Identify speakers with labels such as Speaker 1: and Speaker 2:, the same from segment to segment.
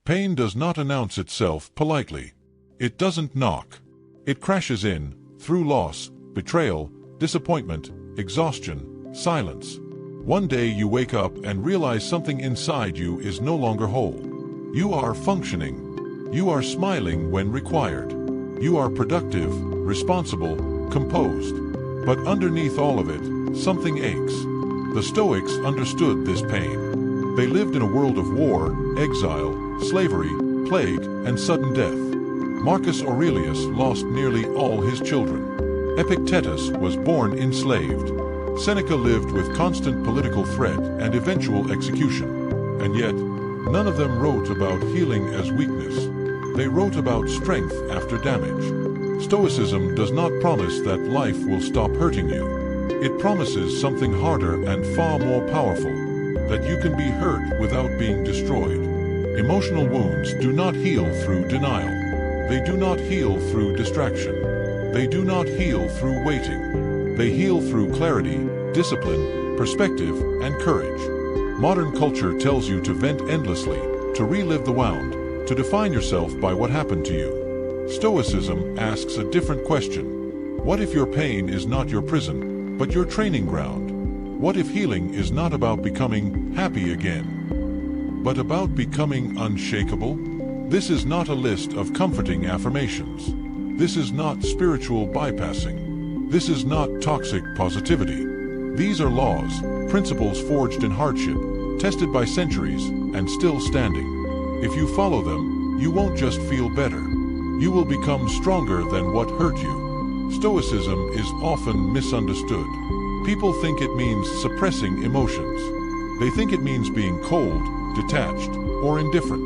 Speaker 1: Pain does not announce itself politely. It doesn't knock. It crashes in, through loss, betrayal, disappointment, exhaustion, silence. One day you wake up and realize something inside you is no longer whole. You are functioning. You are smiling when required. You are productive, responsible, composed. But underneath all of it, something aches. The Stoics understood this pain. They lived in a world of war, exile, slavery, plague, and sudden death. Marcus Aurelius lost nearly all his children. Epictetus was born enslaved. Seneca lived with constant political threat and eventual execution. And yet, none of them wrote about healing as weakness. They wrote about strength after damage. Stoicism does not promise that life will stop hurting you. It promises something harder and far more powerful, that you can be hurt without being destroyed. Emotional wounds do not heal through denial. They do not heal through distraction. They do not heal through waiting. They heal through clarity, discipline, perspective, and courage. Modern culture tells you to vent endlessly, to relive the wound, to define yourself by what happened to you. Stoicism asks a different question. What if your pain is not your prison, but your training ground? What if healing is not about becoming happy again, but about becoming unshakable? This is not a list of comforting affirmations. This is not spiritual bypassing. This is not toxic positivity. These are laws, principles forged in hardship, tested by centuries, and still standing. If you follow them, you won't just feel better. You will become stronger than what hurt you. Stoicism is often misunderstood. People think it means suppressing emotions. They think it means being cold, detached, or indifferent.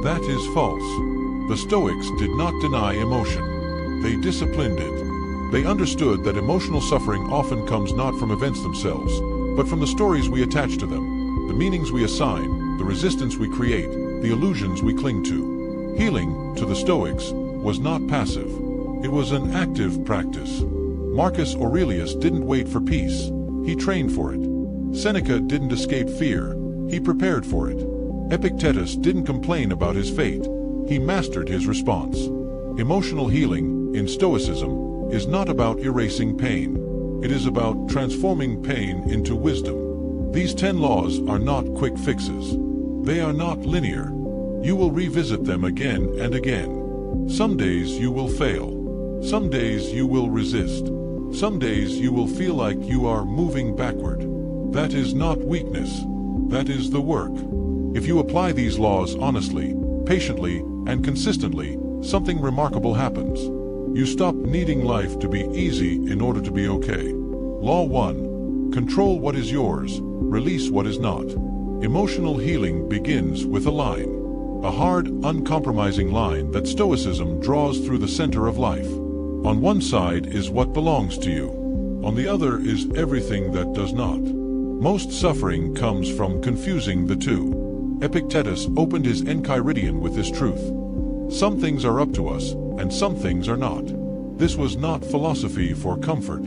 Speaker 1: That is false. The Stoics did not deny emotion. They disciplined it. They understood that emotional suffering often comes not from events themselves, but from the stories we attach to them, the meanings we assign, the resistance we create, the illusions we cling to. Healing, to the Stoics, was not passive. It was an active practice. Marcus Aurelius didn't wait for peace. He trained for it. Seneca didn't escape fear. He prepared for it. Epictetus didn't complain about his fate. He mastered his response. Emotional healing, in Stoicism, is not about erasing pain. It is about transforming pain into wisdom. These 10 laws are not quick fixes. They are not linear. You will revisit them again and again. Some days you will fail. Some days you will resist. Some days you will feel like you are moving backward. That is not weakness. That is the work. If you apply these laws honestly, patiently, and consistently, something remarkable happens. You stop needing life to be easy in order to be okay. Law 1. Control what is yours, release what is not. Emotional healing begins with a line. A hard, uncompromising line that Stoicism draws through the center of life. On one side is what belongs to you. On the other is everything that does not. Most suffering comes from confusing the two. Epictetus opened his Enchiridion with this truth. Some things are up to us, and some things are not. This was not philosophy for comfort.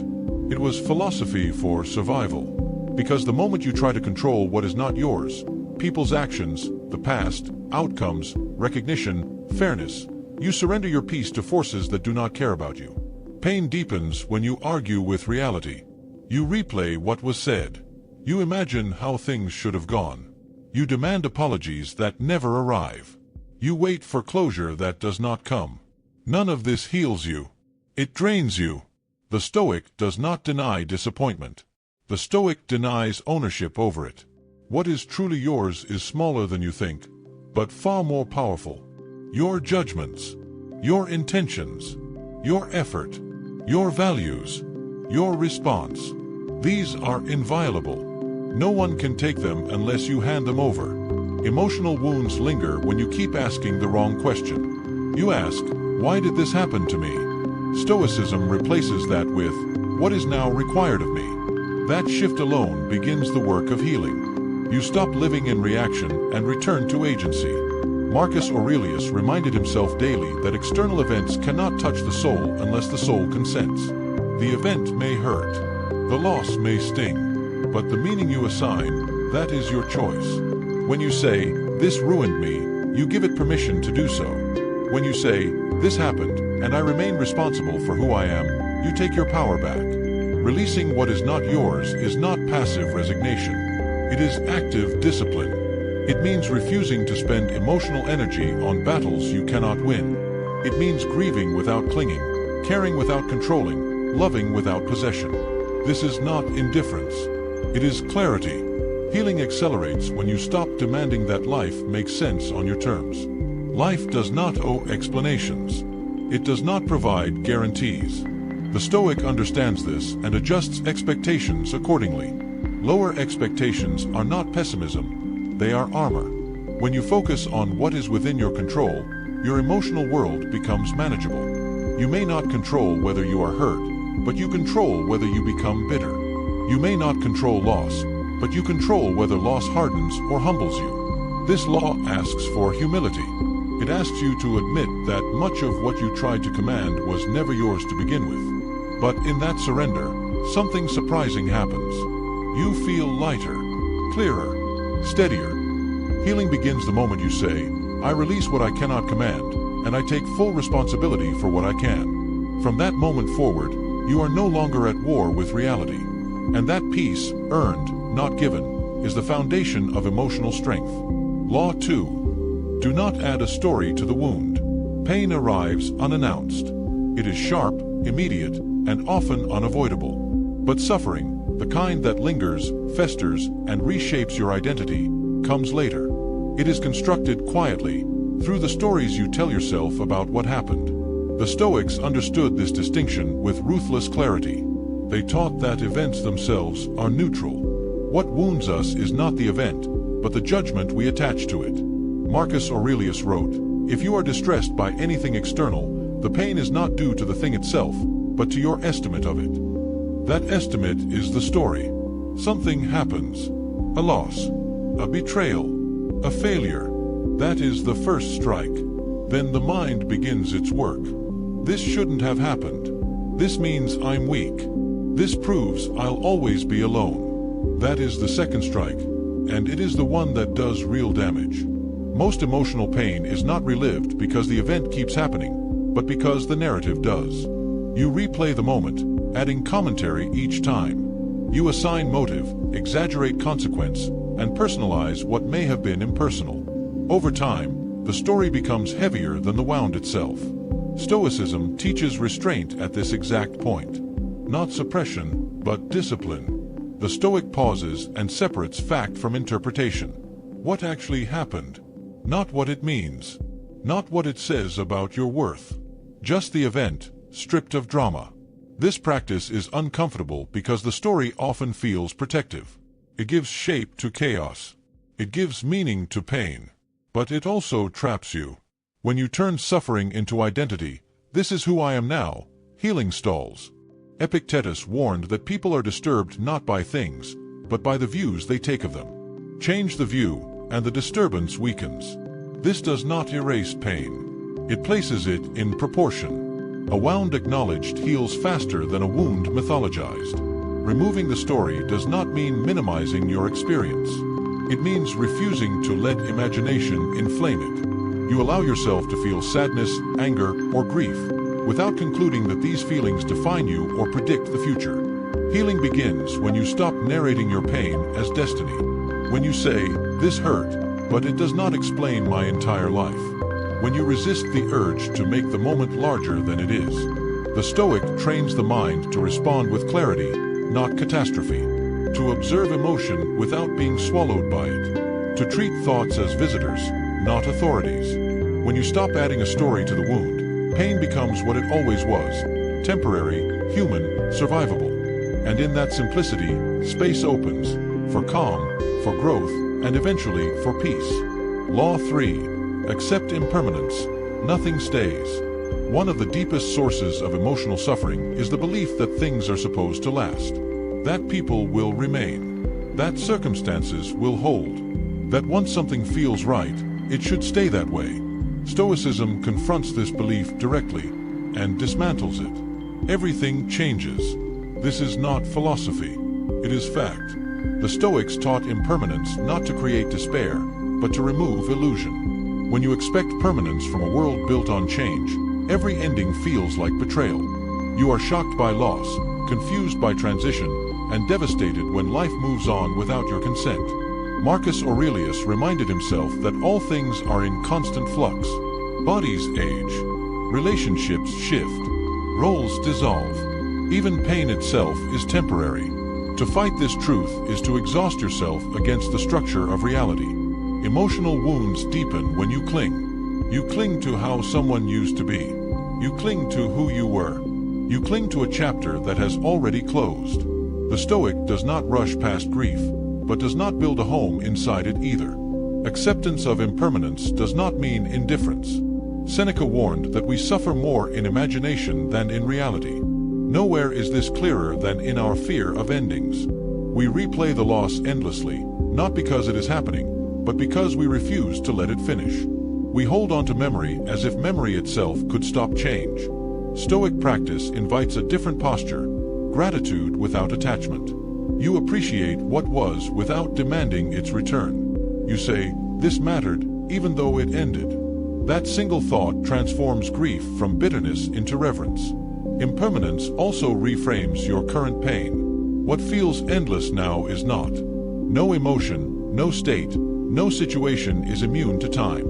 Speaker 1: It was philosophy for survival. Because the moment you try to control what is not yours, people's actions, the past, outcomes, recognition, fairness, you surrender your peace to forces that do not care about you. Pain deepens when you argue with reality. You replay what was said. You imagine how things should have gone. You demand apologies that never arrive. You wait for closure that does not come. None of this heals you. It drains you. The Stoic does not deny disappointment. The Stoic denies ownership over it. What is truly yours is smaller than you think, but far more powerful. Your judgments, your intentions, your effort, your values, your response. These are inviolable. No one can take them unless you hand them over. Emotional wounds linger when you keep asking the wrong question. You ask, why did this happen to me? Stoicism replaces that with, what is now required of me? That shift alone begins the work of healing. You stop living in reaction and return to agency. Marcus Aurelius reminded himself daily that external events cannot touch the soul unless the soul consents. The event may hurt. The loss may sting. But the meaning you assign, that is your choice. When you say, this ruined me, you give it permission to do so. When you say, "This happened, and I remain responsible for who I am," you take your power back. Releasing what is not yours is not passive resignation. It is active discipline. It means refusing to spend emotional energy on battles you cannot win. It means grieving without clinging, caring without controlling, loving without possession. This is not indifference. It is clarity. Healing accelerates when you stop demanding that life makes sense on your terms. Life does not owe explanations. It does not provide guarantees. The Stoic understands this and adjusts expectations accordingly. Lower expectations are not pessimism, they are armor. When you focus on what is within your control, your emotional world becomes manageable. You may not control whether you are hurt, but you control whether you become bitter. You may not control loss, but you control whether loss hardens or humbles you. This law asks for humility. It asks you to admit that much of what you tried to command was never yours to begin with. But in that surrender, something surprising happens. You feel lighter, clearer, steadier. Healing begins the moment you say, "I release what I cannot command, and I take full responsibility for what I can." From that moment forward, you are no longer at war with reality. And that peace, earned, not given, is the foundation of emotional strength. Law 2. Do not add a story to the wound. Pain arrives unannounced. It is sharp, immediate, and often unavoidable. But suffering, the kind that lingers, festers, and reshapes your identity, comes later. It is constructed quietly, through the stories you tell yourself about what happened. The Stoics understood this distinction with ruthless clarity. They taught that events themselves are neutral. What wounds us is not the event, but the judgment we attach to it. Marcus Aurelius wrote, "If you are distressed by anything external, the pain is not due to the thing itself, but to your estimate of it." That estimate is the story. Something happens. A loss. A betrayal. A failure. That is the first strike. Then the mind begins its work. This shouldn't have happened. This means I'm weak. This proves I'll always be alone. That is the second strike, and it is the one that does real damage. Most emotional pain is not relived because the event keeps happening, but because the narrative does. You replay the moment, adding commentary each time. You assign motive, exaggerate consequence, and personalize what may have been impersonal. Over time, the story becomes heavier than the wound itself. Stoicism teaches restraint at this exact point. Not suppression, but discipline. The Stoic pauses and separates fact from interpretation. What actually happened? Not what it means. Not what it says about your worth. Just the event, stripped of drama. This practice is uncomfortable because the story often feels protective. It gives shape to chaos. It gives meaning to pain. But it also traps you. When you turn suffering into identity, "This is who I am now," healing stalls. Epictetus warned that people are disturbed not by things, but by the views they take of them. Change the view, and the disturbance weakens. This does not erase pain. It places it in proportion. A wound acknowledged heals faster than a wound mythologized. Removing the story does not mean minimizing your experience. It means refusing to let imagination inflame it. You allow yourself to feel sadness, anger, or grief, without concluding that these feelings define you or predict the future. Healing begins when you stop narrating your pain as destiny. When you say, "This hurt, but it does not explain my entire life." When you resist the urge to make the moment larger than it is. The Stoic trains the mind to respond with clarity, not catastrophe. To observe emotion without being swallowed by it. To treat thoughts as visitors, not authorities. When you stop adding a story to the wound, pain becomes what it always was: temporary, human, survivable. And in that simplicity, space opens for calm, for growth, and eventually for peace. Law 3. Accept impermanence. Nothing stays. One of the deepest sources of emotional suffering is the belief that things are supposed to last. That people will remain. That circumstances will hold. That once something feels right, it should stay that way. Stoicism confronts this belief directly and dismantles it. Everything changes. This is not philosophy. It is fact. The Stoics taught impermanence not to create despair, but to remove illusion. When you expect permanence from a world built on change, every ending feels like betrayal. You are shocked by loss, confused by transition, and devastated when life moves on without your consent. Marcus Aurelius reminded himself that all things are in constant flux. Bodies age, relationships shift, roles dissolve. Even pain itself is temporary. To fight this truth is to exhaust yourself against the structure of reality. Emotional wounds deepen when you cling. You cling to how someone used to be. You cling to who you were. You cling to a chapter that has already closed. The Stoic does not rush past grief, but does not build a home inside it either. Acceptance of impermanence does not mean indifference. Seneca warned that we suffer more in imagination than in reality. Nowhere is this clearer than in our fear of endings. We replay the loss endlessly, not because it is happening, but because we refuse to let it finish. We hold on to memory as if memory itself could stop change. Stoic practice invites a different posture, gratitude without attachment. You appreciate what was without demanding its return. You say, "This mattered, even though it ended." That single thought transforms grief from bitterness into reverence. Impermanence also reframes your current pain. What feels endless now is not. No emotion, no state, no situation is immune to time.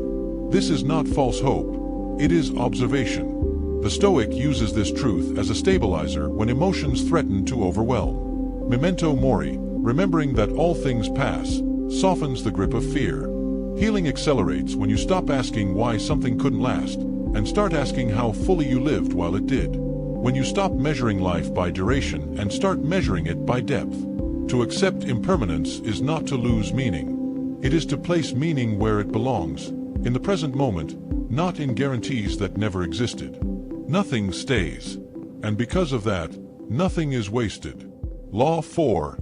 Speaker 1: This is not false hope. It is observation. The Stoic uses this truth as a stabilizer when emotions threaten to overwhelm. Memento mori, remembering that all things pass, softens the grip of fear. Healing accelerates when you stop asking why something couldn't last, and start asking how fully you lived while it did. When you stop measuring life by duration and start measuring it by depth. To accept impermanence is not to lose meaning. It is to place meaning where it belongs, in the present moment, not in guarantees that never existed. Nothing stays, and because of that, nothing is wasted. Law 4.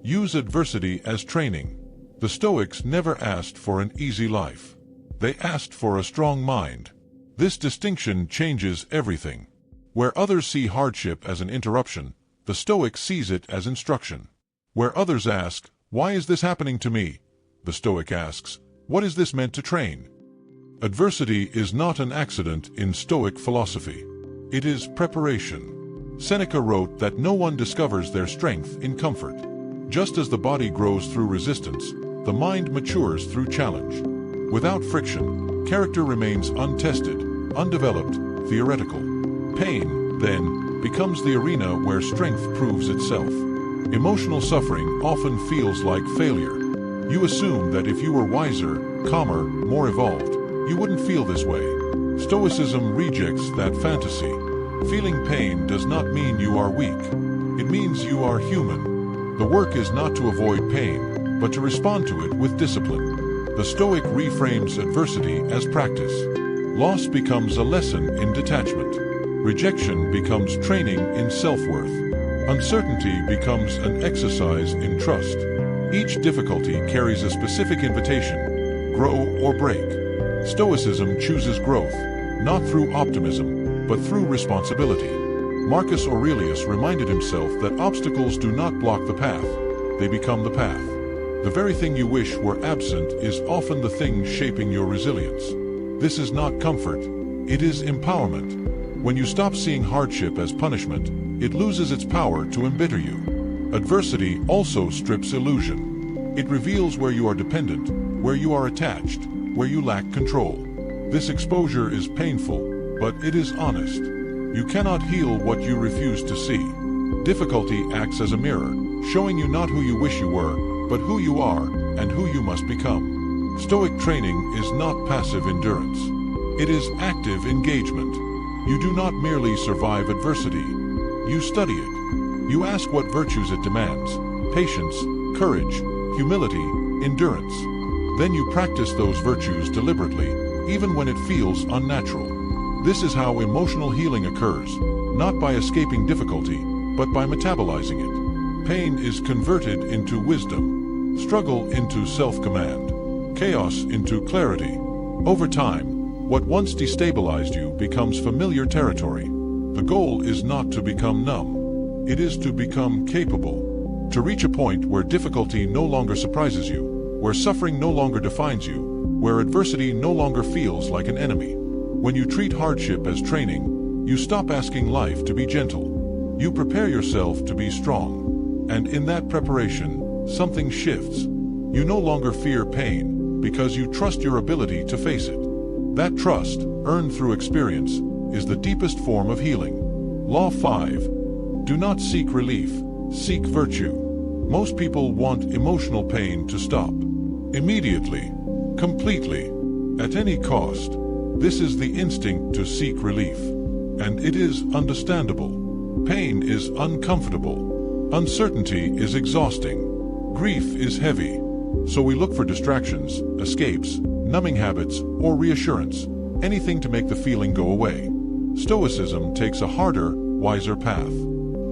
Speaker 1: Use adversity as training. The Stoics never asked for an easy life. They asked for a strong mind. This distinction changes everything. Where others see hardship as an interruption, the Stoic sees it as instruction. Where others ask, "Why is this happening to me?" the Stoic asks, "What is this meant to train?" Adversity is not an accident in Stoic philosophy. It is preparation. Seneca wrote that no one discovers their strength in comfort. Just as the body grows through resistance, the mind matures through challenge. Without friction, character remains untested, undeveloped, theoretical. Pain, then, becomes the arena where strength proves itself. Emotional suffering often feels like failure. You assume that if you were wiser, calmer, more evolved, you wouldn't feel this way. Stoicism rejects that fantasy. Feeling pain does not mean you are weak. It means you are human. The work is not to avoid pain, but to respond to it with discipline. The Stoic reframes adversity as practice. Loss becomes a lesson in detachment. Rejection becomes training in self-worth. Uncertainty becomes an exercise in trust. Each difficulty carries a specific invitation: grow or break. Stoicism chooses growth, not through optimism, but through responsibility. Marcus Aurelius reminded himself that obstacles do not block the path, they become the path. The very thing you wish were absent is often the thing shaping your resilience. This is not comfort, it is empowerment. When you stop seeing hardship as punishment, it loses its power to embitter you. Adversity also strips illusion. It reveals where you are dependent, where you are attached, where you lack control. This exposure is painful, but it is honest. You cannot heal what you refuse to see. Difficulty acts as a mirror, showing you not who you wish you were, but who you are and who you must become. Stoic training is not passive endurance. It is active engagement. You do not merely survive adversity. You study it. You ask what virtues it demands: patience, courage, humility, endurance. Then you practice those virtues deliberately, even when it feels unnatural. This is how emotional healing occurs, not by escaping difficulty, but by metabolizing it. Pain is converted into wisdom, struggle into self-command, chaos into clarity. Over time, what once destabilized you becomes familiar territory. The goal is not to become numb. It is to become capable. To reach a point where difficulty no longer surprises you, where suffering no longer defines you, where adversity no longer feels like an enemy. When you treat hardship as training, you stop asking life to be gentle. You prepare yourself to be strong. And in that preparation, something shifts. You no longer fear pain because you trust your ability to face it. That trust, earned through experience, is the deepest form of healing. Law 5. Do not seek relief, seek virtue. Most people want emotional pain to stop. Immediately, completely, at any cost. This is the instinct to seek relief. And it is understandable. Pain is uncomfortable. Uncertainty is exhausting. Grief is heavy. So we look for distractions, escapes, numbing habits, or reassurance, anything to make the feeling go away. Stoicism takes a harder, wiser path.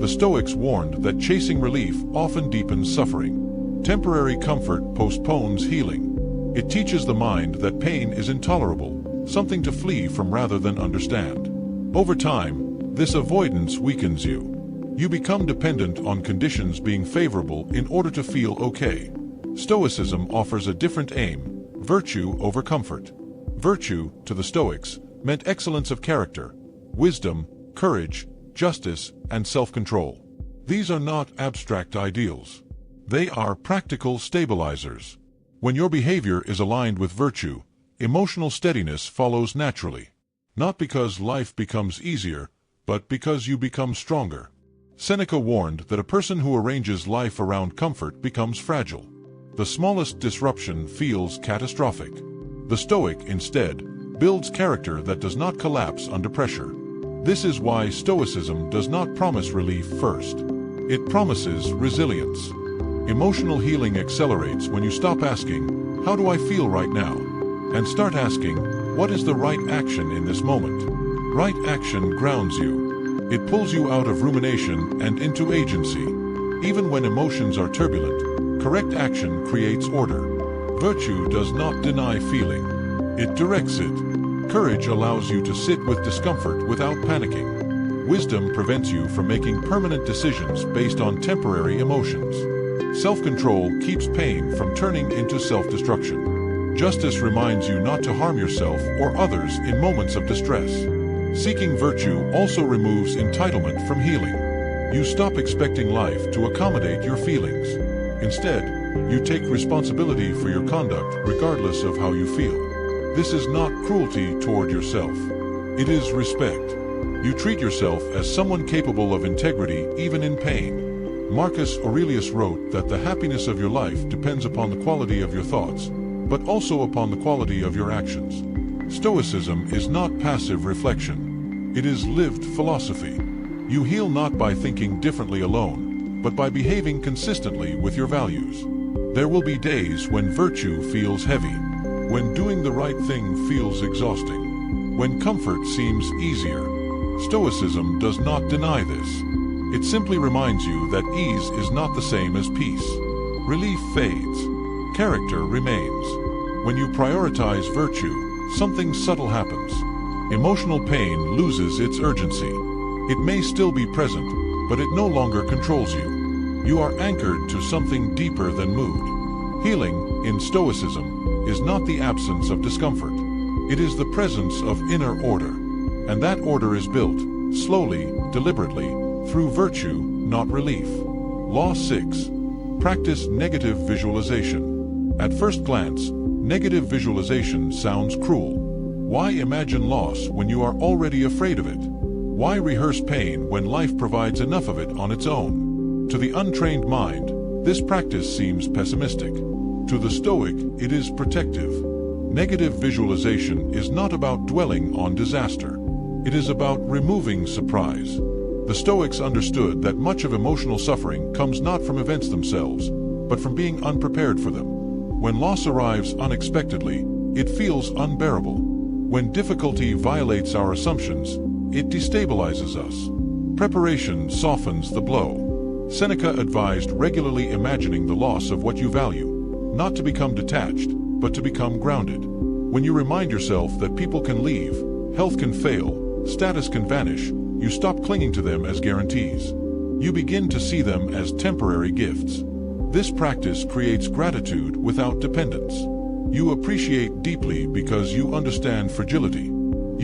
Speaker 1: The Stoics warned that chasing relief often deepens suffering. Temporary comfort postpones healing. It teaches the mind that pain is intolerable, something to flee from rather than understand. Over time, this avoidance weakens you. You become dependent on conditions being favorable in order to feel okay. Stoicism offers a different aim: virtue over comfort. Virtue, to the Stoics, meant excellence of character, wisdom, courage, justice, and self-control. These are not abstract ideals. They are practical stabilizers. When your behavior is aligned with virtue, emotional steadiness follows naturally. Not because life becomes easier, but because you become stronger. Seneca warned that a person who arranges life around comfort becomes fragile. The smallest disruption feels catastrophic. The Stoic, instead, builds character that does not collapse under pressure. This is why Stoicism does not promise relief first. It promises resilience. Emotional healing accelerates when you stop asking, "How do I feel right now?" and start asking, "What is the right action in this moment?" Right action grounds you. It pulls you out of rumination and into agency. Even when emotions are turbulent, correct action creates order. Virtue does not deny feeling. It directs it. Courage allows you to sit with discomfort without panicking. Wisdom prevents you from making permanent decisions based on temporary emotions. Self-control keeps pain from turning into self-destruction. Justice reminds you not to harm yourself or others in moments of distress. Seeking virtue also removes entitlement from healing. You stop expecting life to accommodate your feelings. Instead, you take responsibility for your conduct regardless of how you feel. This is not cruelty toward yourself. It is respect. You treat yourself as someone capable of integrity even in pain. Marcus Aurelius wrote that the happiness of your life depends upon the quality of your thoughts, but also upon the quality of your actions. Stoicism is not passive reflection. It is lived philosophy. You heal not by thinking differently alone, but by behaving consistently with your values. There will be days when virtue feels heavy, when doing the right thing feels exhausting, when comfort seems easier. Stoicism does not deny this. It simply reminds you that ease is not the same as peace. Relief fades. Character remains. When you prioritize virtue, something subtle happens. Emotional pain loses its urgency. It may still be present, but it no longer controls you. You are anchored to something deeper than mood. Healing, in Stoicism, is not the absence of discomfort. It is the presence of inner order. And that order is built, slowly, deliberately, through virtue, not relief. Law 6. Practice negative visualization. At first glance, negative visualization sounds cruel. Why imagine loss when you are already afraid of it? Why rehearse pain when life provides enough of it on its own? To the untrained mind, this practice seems pessimistic. To the Stoic, it is protective. Negative visualization is not about dwelling on disaster. It is about removing surprise. The Stoics understood that much of emotional suffering comes not from events themselves, but from being unprepared for them. When loss arrives unexpectedly, it feels unbearable. When difficulty violates our assumptions, it destabilizes us. Preparation softens the blow. Seneca advised regularly imagining the loss of what you value, not to become detached, but to become grounded. When you remind yourself that people can leave, health can fail, status can vanish, you stop clinging to them as guarantees. You begin to see them as temporary gifts. This practice creates gratitude without dependence. You appreciate deeply because you understand fragility.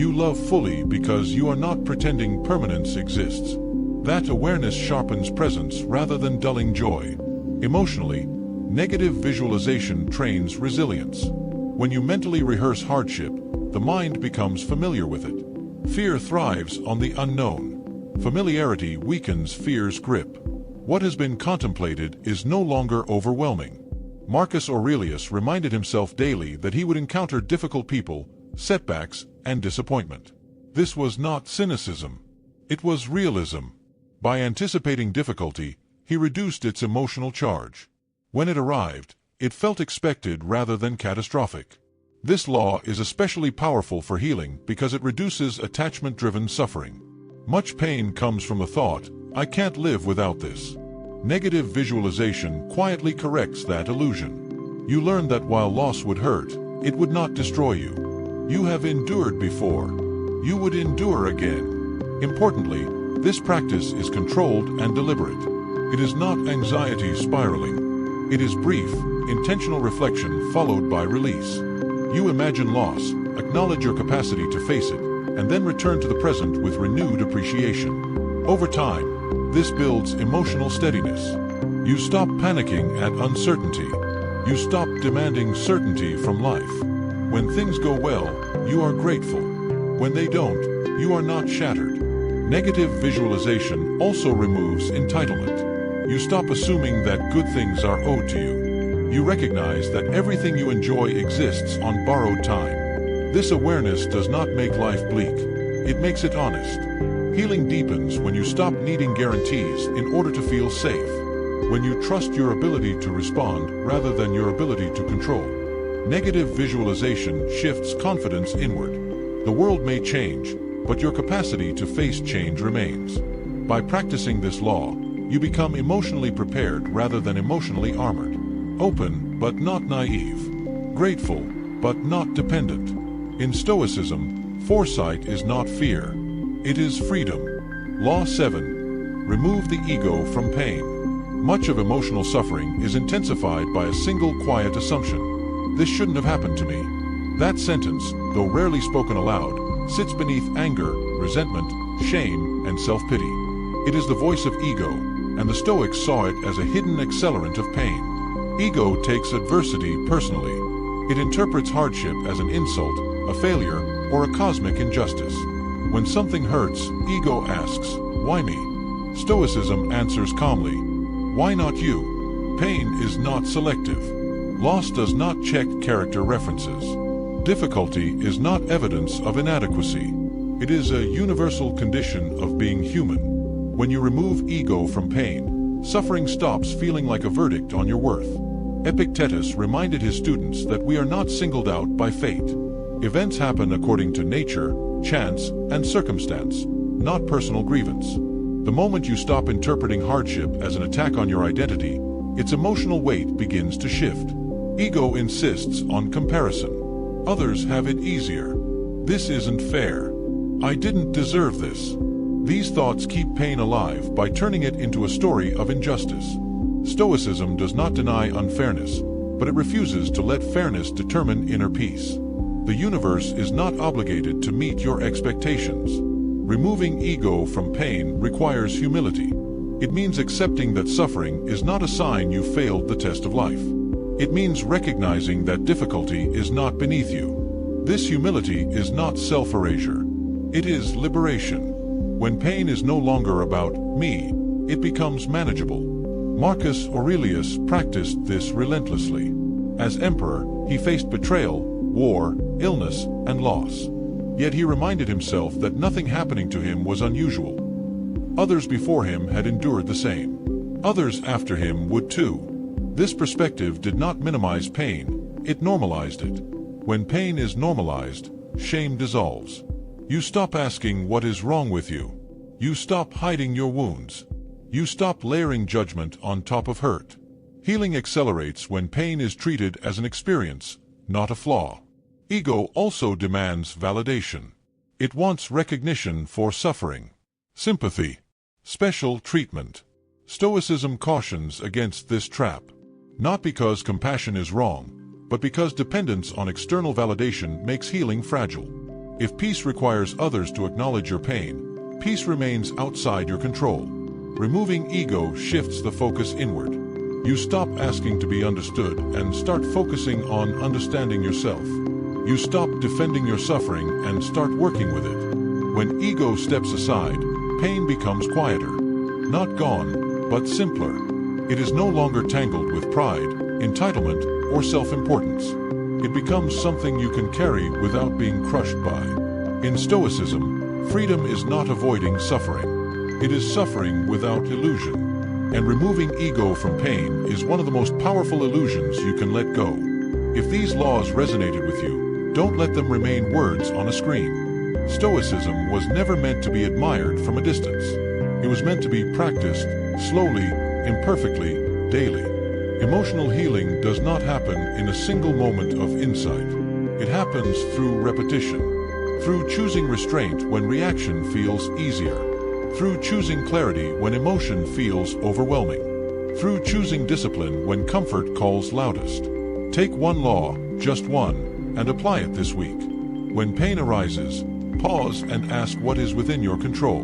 Speaker 1: You love fully because you are not pretending permanence exists. That awareness sharpens presence rather than dulling joy. Emotionally, negative visualization trains resilience. When you mentally rehearse hardship, the mind becomes familiar with it. Fear thrives on the unknown. Familiarity weakens fear's grip. What has been contemplated is no longer overwhelming. Marcus Aurelius reminded himself daily that he would encounter difficult people, setbacks, and disappointment. This was not cynicism. It was realism. By anticipating difficulty, he reduced its emotional charge. When it arrived, it felt expected rather than catastrophic. This law is especially powerful for healing because it reduces attachment-driven suffering. Much pain comes from the thought, "I can't live without this." Negative visualization quietly corrects that illusion. You learn that while loss would hurt, it would not destroy you. You have endured before. You would endure again. Importantly, this practice is controlled and deliberate. It is not anxiety spiraling. It is brief, intentional reflection followed by release. You imagine loss, acknowledge your capacity to face it, and then return to the present with renewed appreciation. Over time, this builds emotional steadiness. You stop panicking at uncertainty. You stop demanding certainty from life. When things go well, you are grateful. When they don't, you are not shattered. Negative visualization also removes entitlement. You stop assuming that good things are owed to you. You recognize that everything you enjoy exists on borrowed time. This awareness does not make life bleak. It makes it honest. Healing deepens when you stop needing guarantees in order to feel safe. When you trust your ability to respond rather than your ability to control. Negative visualization shifts confidence inward. The world may change, but your capacity to face change remains. By practicing this law, you become emotionally prepared rather than emotionally armored. Open, but not naive. Grateful, but not dependent. In Stoicism, foresight is not fear. It is freedom. Law 7. Remove the ego from pain. Much of emotional suffering is intensified by a single quiet assumption. This shouldn't have happened to me. That sentence, though rarely spoken aloud, sits beneath anger, resentment, shame, and self-pity. It is the voice of ego, and the Stoics saw it as a hidden accelerant of pain. Ego takes adversity personally. It interprets hardship as an insult, a failure, or a cosmic injustice. When something hurts, ego asks, "Why me?" Stoicism answers calmly, "Why not you?" Pain is not selective. Loss does not check character references. Difficulty is not evidence of inadequacy. It is a universal condition of being human. When you remove ego from pain, suffering stops feeling like a verdict on your worth. Epictetus reminded his students that we are not singled out by fate. Events happen according to nature, chance, and circumstance, not personal grievance. The moment you stop interpreting hardship as an attack on your identity, its emotional weight begins to shift. Ego insists on comparison. Others have it easier. This isn't fair. I didn't deserve this. These thoughts keep pain alive by turning it into a story of injustice. Stoicism does not deny unfairness, but it refuses to let fairness determine inner peace. The universe is not obligated to meet your expectations. Removing ego from pain requires humility. It means accepting that suffering is not a sign you failed the test of life. It means recognizing that difficulty is not beneath you. This humility is not self-erasure. It is liberation. When pain is no longer about me, it becomes manageable. Marcus Aurelius practiced this relentlessly. As emperor, he faced betrayal, war, illness, and loss. Yet he reminded himself that nothing happening to him was unusual. Others before him had endured the same. Others after him would too. This perspective did not minimize pain, it normalized it. When pain is normalized, shame dissolves. You stop asking what is wrong with you. You stop hiding your wounds. You stop layering judgment on top of hurt. Healing accelerates when pain is treated as an experience, not a flaw. Ego also demands validation. It wants recognition for suffering, sympathy, special treatment. Stoicism cautions against this trap. Not because compassion is wrong, but because dependence on external validation makes healing fragile. If peace requires others to acknowledge your pain, peace remains outside your control. Removing ego shifts the focus inward. You stop asking to be understood and start focusing on understanding yourself. You stop defending your suffering and start working with it. When ego steps aside, pain becomes quieter. Not gone, but simpler. It is no longer tangled with pride, entitlement, or self-importance. It becomes something you can carry without being crushed by. In Stoicism, freedom is not avoiding suffering. It is suffering without illusion. And removing ego from pain is one of the most powerful illusions you can let go. If these laws resonated with you, don't let them remain words on a screen. Stoicism was never meant to be admired from a distance. It was meant to be practiced, slowly, imperfectly, daily. Emotional healing does not happen in a single moment of insight. It happens through repetition, through choosing restraint when reaction feels easier, through choosing clarity when emotion feels overwhelming, through choosing discipline when comfort calls loudest. Take one law, just one, and apply it this week. When pain arises, pause and ask what is within your control.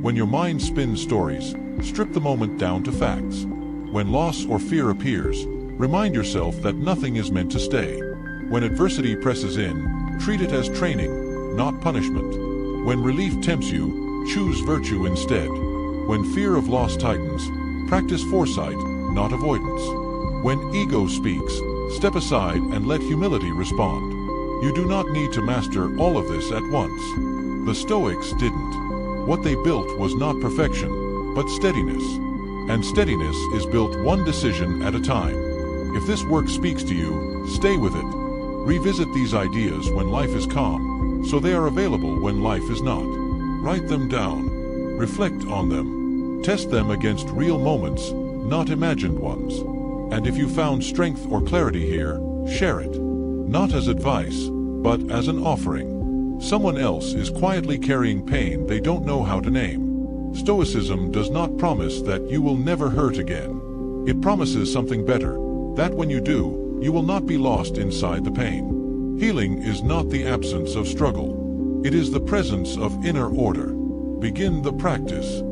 Speaker 1: When your mind spins stories, strip the moment down to facts. When loss or fear appears, remind yourself that nothing is meant to stay. When adversity presses in, treat it as training, not punishment. When relief tempts you, choose virtue instead. When fear of loss tightens, practice foresight, not avoidance. When ego speaks, step aside and let humility respond. You do not need to master all of this at once. The Stoics didn't. What they built was not perfection, but steadiness. And steadiness is built one decision at a time. If this work speaks to you, stay with it. Revisit these ideas when life is calm, so they are available when life is not. Write them down. Reflect on them. Test them against real moments, not imagined ones. And if you found strength or clarity here, share it. Not as advice, but as an offering. Someone else is quietly carrying pain they don't know how to name. Stoicism does not promise that you will never hurt again. It promises something better, that when you do, you will not be lost inside the pain. Healing is not the absence of struggle. It is the presence of inner order. Begin the practice.